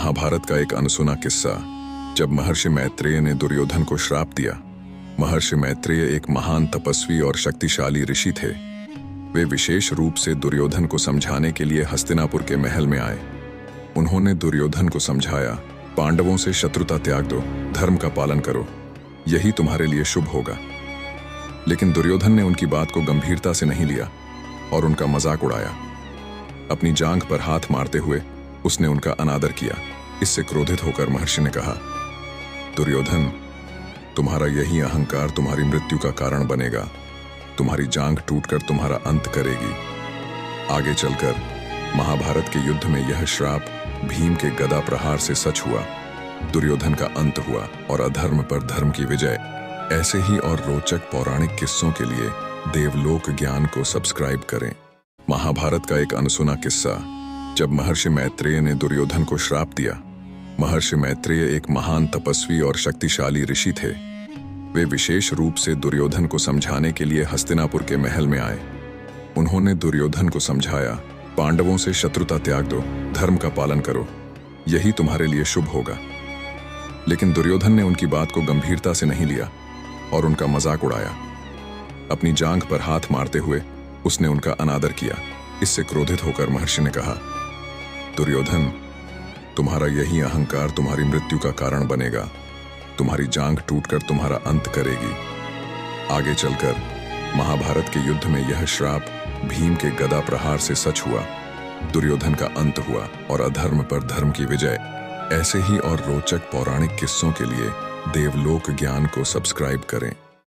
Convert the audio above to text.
महाभारत का एक अनसुना किस्सा। जब महर्षि मैत्रेय ने दुर्योधन को श्राप दिया। महर्षि मैत्रेय एक महान तपस्वी और शक्तिशाली ऋषि थे। वे विशेष रूप से दुर्योधन को समझाने के लिए हस्तिनापुर के महल में आए। उन्होंने दुर्योधन को समझाया, पांडवों से शत्रुता त्याग दो, धर्म का पालन करो, यही तुम्हारे लिए शुभ होगा। लेकिन दुर्योधन ने उनकी बात को गंभीरता से नहीं लिया और उनका मजाक उड़ाया। अपनी जांघ पर हाथ मारते हुए उसने उनका अनादर किया। इससे क्रोधित होकर महर्षि ने कहा, दुर्योधन, तुम्हारा यही अहंकार तुम्हारी मृत्यु का कारण बनेगा। तुम्हारी जांघ टूटकर तुम्हारा अंत करेगी। आगे चलकर महाभारत के युद्ध में यह श्राप भीम के गदा प्रहार से सच हुआ। दुर्योधन का अंत हुआ और अधर्म पर धर्म की विजय। ऐसे ही और रोचक पौराणिक किस्सों के लिए देवलोक ज्ञान को सब्सक्राइब करें। महाभारत का एक अनसुना किस्सा। जब महर्षि मैत्रेय ने दुर्योधन को श्राप दिया। महर्षि मैत्रेय एक महान तपस्वी और शक्तिशाली ऋषि थे। वे विशेष रूप से दुर्योधन को समझाने के लिए हस्तिनापुर के महल में आए। उन्होंने दुर्योधन को समझाया, पांडवों से शत्रुता त्याग दो, धर्म का पालन करो, यही तुम्हारे लिए शुभ होगा। लेकिन दुर्योधन ने उनकी बात को गंभीरता से नहीं लिया और उनका मजाक उड़ाया। अपनी जांघ पर हाथ मारते हुए उसने उनका अनादर किया। इससे क्रोधित होकर महर्षि ने कहा, दुर्योधन, तुम्हारा यही अहंकार तुम्हारी मृत्यु का कारण बनेगा। तुम्हारी जांघ टूटकर तुम्हारा अंत करेगी। आगे चलकर महाभारत के युद्ध में यह श्राप भीम के गदा प्रहार से सच हुआ। दुर्योधन का अंत हुआ और अधर्म पर धर्म की विजय। ऐसे ही और रोचक पौराणिक किस्सों के लिए देवलोक ज्ञान को सब्सक्राइब करें।